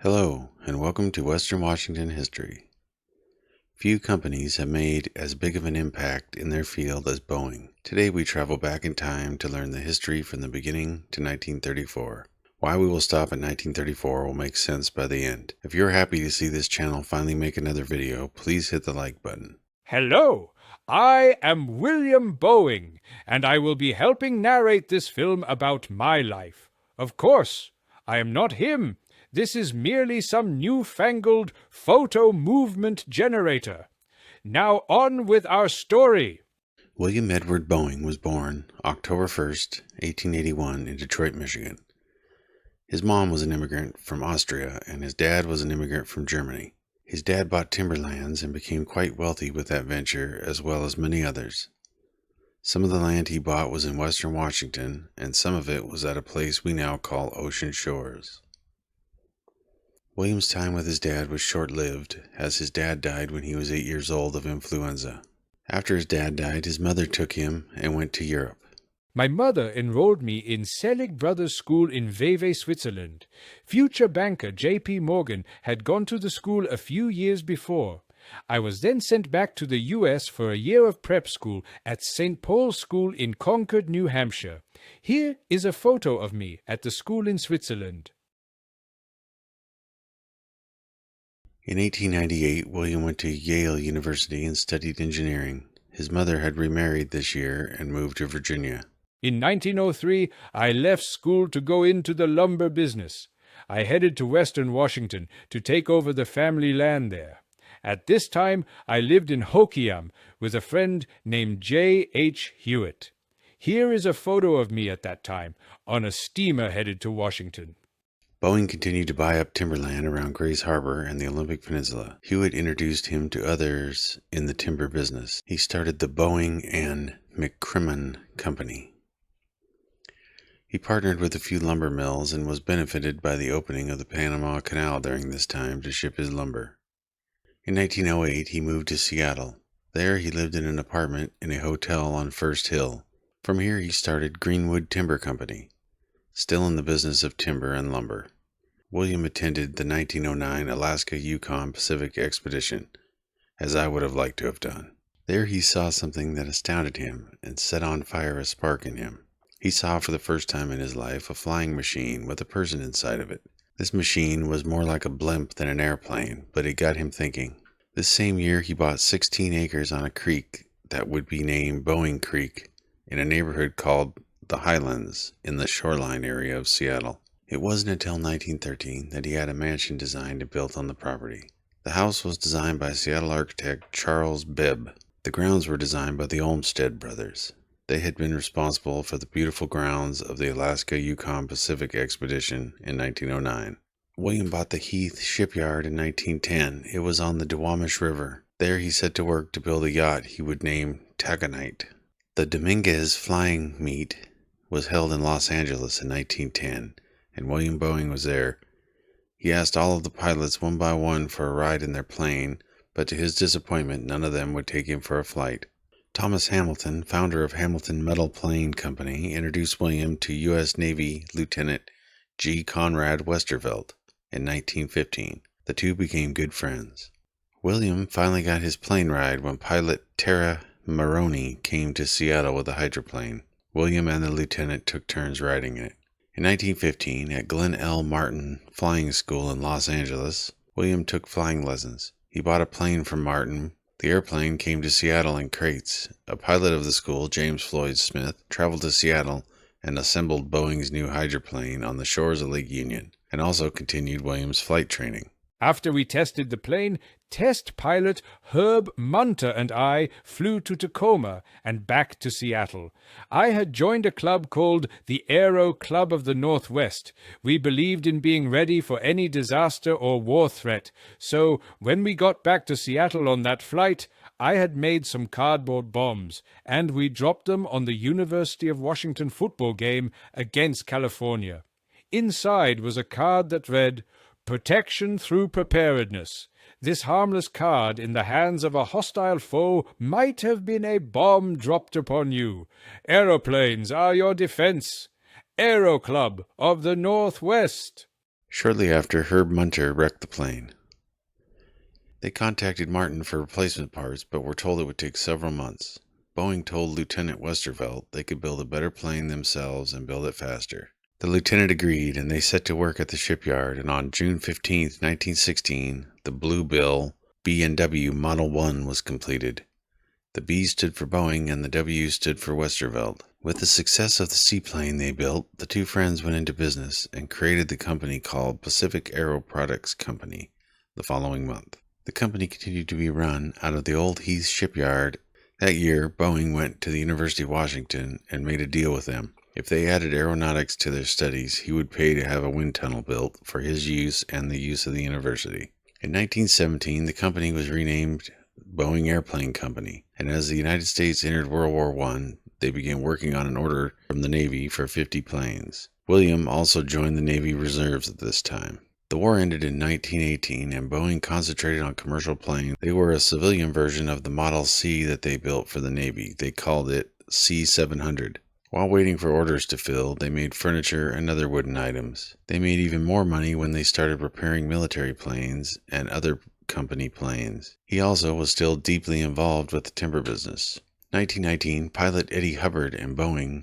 Hello, and welcome to Western Washington History. Few companies have made as big of an impact in their field as Boeing. Today we travel back in time to learn the history from the beginning to 1934. Why we will stop at 1934 will make sense by the end. If you're happy to see this channel finally make another video, please hit the like button. Hello, I am William Boeing, and I will be helping narrate this film about my life. Of course, I am not him. This is merely some newfangled photo movement generator. Now on with our story. William Edward Boeing was born October 1st, 1881 in Detroit, Michigan. His mom was an immigrant from Austria, and his dad was an immigrant from Germany. His dad bought timberlands and became quite wealthy with that venture, as well as many others. Some of the land he bought was in western Washington, and some of it was at a place we now call Ocean Shores. William's time with his dad was short-lived, as his dad died when he was 8 years old of influenza. After his dad died, his mother took him and went to Europe. My mother enrolled me in Selig Brothers School in Vevey, Switzerland. Future banker J.P. Morgan had gone to the school a few years before. I was then sent back to the U.S. for a year of prep school at St. Paul's School in Concord, New Hampshire. Here is a photo of me at the school in Switzerland. In 1898, William went to Yale University and studied engineering. His mother had remarried this year and moved to Virginia. In 1903, I left school to go into the lumber business. I headed to western Washington to take over the family land there. At this time, I lived in Hoquiam with a friend named J. H. Hewitt. Here is a photo of me at that time, on a steamer headed to Washington. Boeing continued to buy up timberland around Grays Harbor and the Olympic Peninsula. Hewitt introduced him to others in the timber business. He started the Boeing and McCrimmon Company. He partnered with a few lumber mills and was benefited by the opening of the Panama Canal during this time to ship his lumber. In 1908, he moved to Seattle. There he lived in an apartment in a hotel on First Hill. From here he started Greenwood Timber Company, still in the business of timber and lumber. William attended the 1909 Alaska-Yukon Pacific Expedition, as I would have liked to have done. There he saw something that astounded him and set on fire a spark in him. He saw for the first time in his life a flying machine with a person inside of it. This machine was more like a blimp than an airplane, but it got him thinking. This same year he bought 16 acres on a creek that would be named Boeing Creek in a neighborhood called the Highlands in the shoreline area of Seattle. It wasn't until 1913 that he had a mansion designed and built on the property. The house was designed by Seattle architect Charles Bibb. The grounds were designed by the Olmsted brothers. They had been responsible for the beautiful grounds of the Alaska-Yukon Pacific Expedition in 1909. William bought the Heath shipyard in 1910. It was on the Duwamish River. There he set to work to build a yacht he would name Taconite. The Dominguez flying meet was held in Los Angeles in 1910, and William Boeing was there. He asked all of the pilots one by one for a ride in their plane, but to his disappointment, none of them would take him for a flight. Thomas Hamilton, founder of Hamilton Metal Plane Company, introduced William to U.S. Navy Lieutenant G. Conrad Westervelt in 1915. The two became good friends. William finally got his plane ride when pilot Tara Maroney came to Seattle with a hydroplane. William and the lieutenant took turns riding it. In 1915, at Glenn L. Martin Flying School in Los Angeles, William took flying lessons. He bought a plane from Martin. The airplane came to Seattle in crates. A pilot of the school, James Floyd Smith, traveled to Seattle and assembled Boeing's new hydroplane on the shores of Lake Union, and also continued William's flight training. After we tested the plane, test pilot Herb Munter and I flew to Tacoma and back to Seattle. I had joined a club called the Aero Club of the Northwest. We believed in being ready for any disaster or war threat, so when we got back to Seattle on that flight, I had made some cardboard bombs, and we dropped them on the University of Washington football game against California. Inside was a card that read, "Protection through preparedness. This harmless card in the hands of a hostile foe might have been a bomb dropped upon you. Aeroplanes are your defense. Aero Club of the Northwest." Shortly after, Herb Munter wrecked the plane. They contacted Martin for replacement parts, but were told it would take several months. Boeing told Lieutenant Westervelt they could build a better plane themselves and build it faster. The lieutenant agreed, and they set to work at the shipyard, and on June 15, 1916, the Blue Bill B&W Model 1 was completed. The B stood for Boeing, and the W stood for Westervelt. With the success of the seaplane they built, the two friends went into business and created the company called Pacific Aero Products Company the following month. The company continued to be run out of the old Heath shipyard. That year, Boeing went to the University of Washington and made a deal with them. If they added aeronautics to their studies, he would pay to have a wind tunnel built for his use and the use of the university. In 1917, the company was renamed Boeing Airplane Company, and as the United States entered World War I, they began working on an order from the Navy for 50 planes. William also joined the Navy Reserves at this time. The war ended in 1918, and Boeing concentrated on commercial planes. They were a civilian version of the Model C that they built for the Navy. They called it C-700. While waiting for orders to fill, they made furniture and other wooden items. They made even more money when they started repairing military planes and other company planes. He also was still deeply involved with the timber business. 1919, pilot Eddie Hubbard and Boeing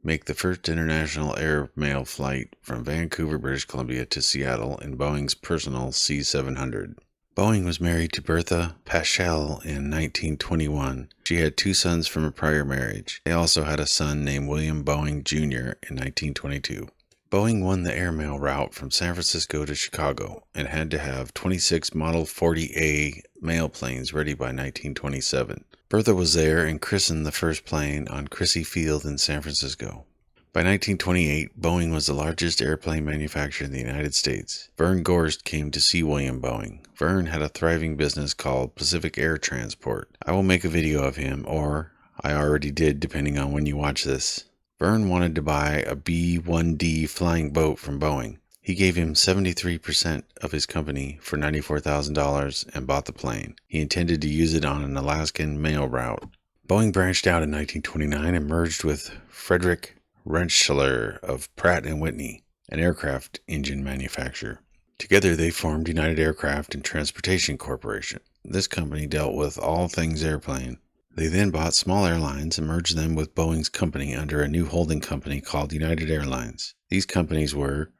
make the first international air mail flight from Vancouver, British Columbia to Seattle in Boeing's personal C-700. Boeing was married to Bertha Paschal in 1921. She had 2 sons from a prior marriage. They also had a son named William Boeing Jr. in 1922. Boeing won the airmail route from San Francisco to Chicago and had to have 26 Model 40A mail planes ready by 1927. Bertha was there and christened the first plane on Crissy Field in San Francisco. By 1928, Boeing was the largest airplane manufacturer in the United States. Vern Gorst came to see William Boeing. Vern had a thriving business called Pacific Air Transport. I will make a video of him, or I already did depending on when you watch this. Vern wanted to buy a B-1D flying boat from Boeing. He gave him 73% of his company for $94,000 and bought the plane. He intended to use it on an Alaskan mail route. Boeing branched out in 1929 and merged with Frederick Rentschler of Pratt & Whitney, an aircraft engine manufacturer. Together they formed United Aircraft and Transportation Corporation. This company dealt with all things airplane. They then bought small airlines and merged them with Boeing's company under a new holding company called United Airlines. These companies were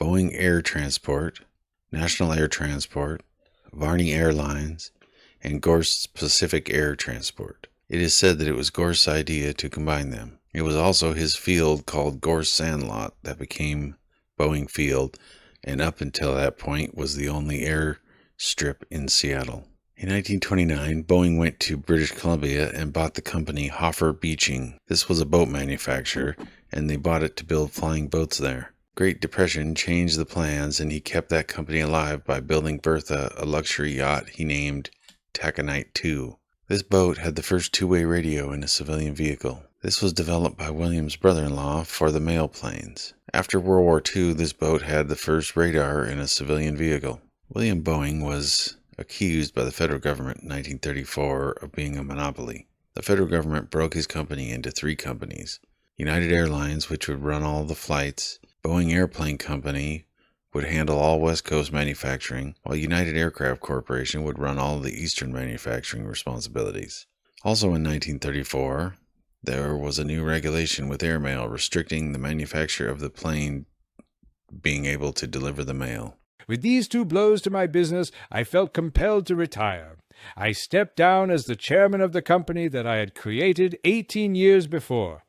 Boeing Air Transport, National Air Transport, Varney Airlines, and Gorst's Pacific Air Transport. It is said that it was Gorst's idea to combine them. It was also his field called Gorst Sandlot that became Boeing Field, and up until that point was the only airstrip in Seattle. In 1929, Boeing went to British Columbia and bought the company Hoffer Beeching. This was a boat manufacturer, and they bought it to build flying boats there. Great Depression changed the plans, and he kept that company alive by building Bertha a luxury yacht he named Taconite II. This boat had the first two-way radio in a civilian vehicle. This was developed by William's brother-in-law for the mail planes. After World War II, this boat had the first radar in a civilian vehicle. William Boeing was accused by the federal government in 1934 of being a monopoly. The federal government broke his company into 3 companies. United Airlines, which would run all the flights. Boeing Airplane Company would handle all West Coast manufacturing, while United Aircraft Corporation would run all the Eastern manufacturing responsibilities. Also in 1934, there was a new regulation with airmail restricting the manufacture of the plane being able to deliver the mail. With these 2 blows to my business, I felt compelled to retire. I stepped down as the chairman of the company that I had created 18 years before.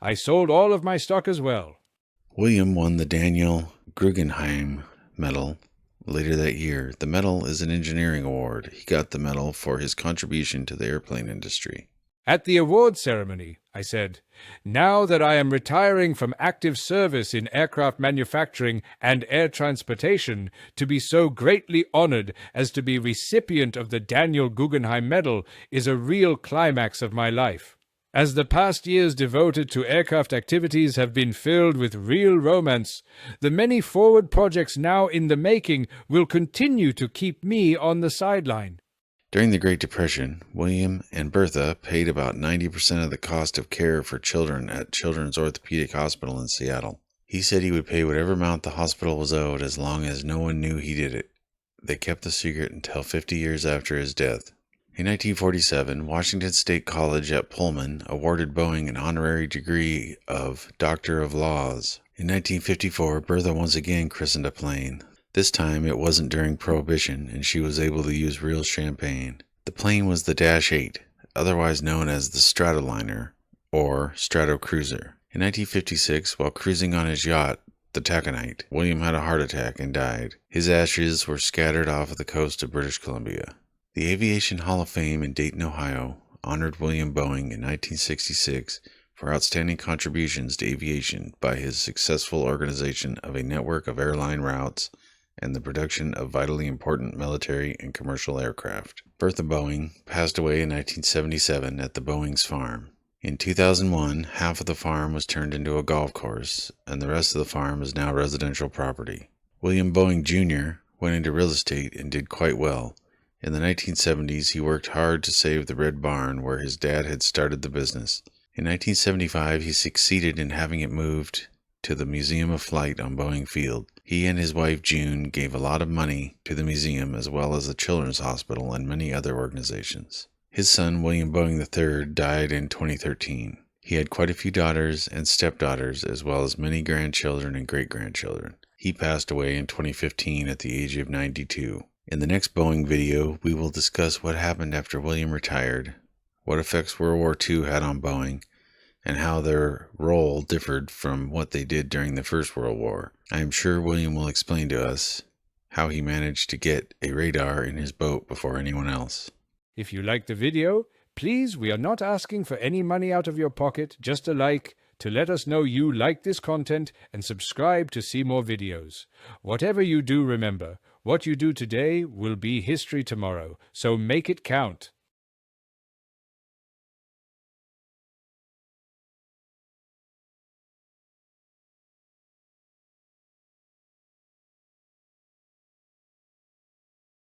I sold all of my stock as well. William won the Daniel Guggenheim Medal later that year. The medal is an engineering award. He got the medal for his contribution to the airplane industry. At the award ceremony, I said, "Now that I am retiring from active service in aircraft manufacturing and air transportation, to be so greatly honored as to be recipient of the Daniel Guggenheim Medal is a real climax of my life. As the past years devoted to aircraft activities have been filled with real romance, the many forward projects now in the making will continue to keep me on the sideline." During the Great Depression, William and Bertha paid about 90% of the cost of care for children at Children's Orthopedic Hospital in Seattle. He said he would pay whatever amount the hospital was owed as long as no one knew he did it. They kept the secret until 50 years after his death. In 1947, Washington State College at Pullman awarded Boeing an honorary degree of Doctor of Laws. In 1954, Bertha once again christened a plane. This time it wasn't during Prohibition, and she was able to use real champagne. The plane was the Dash 8, otherwise known as the Stratoliner, or Stratocruiser. In 1956, while cruising on his yacht, the Taconite, William had a heart attack and died. His ashes were scattered off the coast of British Columbia. The Aviation Hall of Fame in Dayton, Ohio, honored William Boeing in 1966 for outstanding contributions to aviation by his successful organization of a network of airline routes and the production of vitally important military and commercial aircraft. Bertha Boeing passed away in 1977 at the Boeing's farm. In 2001, half of the farm was turned into a golf course, and the rest of the farm is now residential property. William Boeing Jr. went into real estate and did quite well. In the 1970s, he worked hard to save the Red Barn where his dad had started the business. In 1975, he succeeded in having it moved to the Museum of Flight on Boeing Field. He and his wife June gave a lot of money to the museum as well as the Children's Hospital and many other organizations. His son, William Boeing III, died in 2013. He had quite a few daughters and stepdaughters as well as many grandchildren and great-grandchildren. He passed away in 2015 at the age of 92. In the next Boeing video, we will discuss what happened after William retired, what effects World War II had on Boeing, and how their role differed from what they did during the First World War. I am sure William will explain to us how he managed to get a radar in his boat before anyone else. If you like the video, please, we are not asking for any money out of your pocket, just a like to let us know you like this content, and subscribe to see more videos. Whatever you do, remember, what you do today will be history tomorrow, so make it count.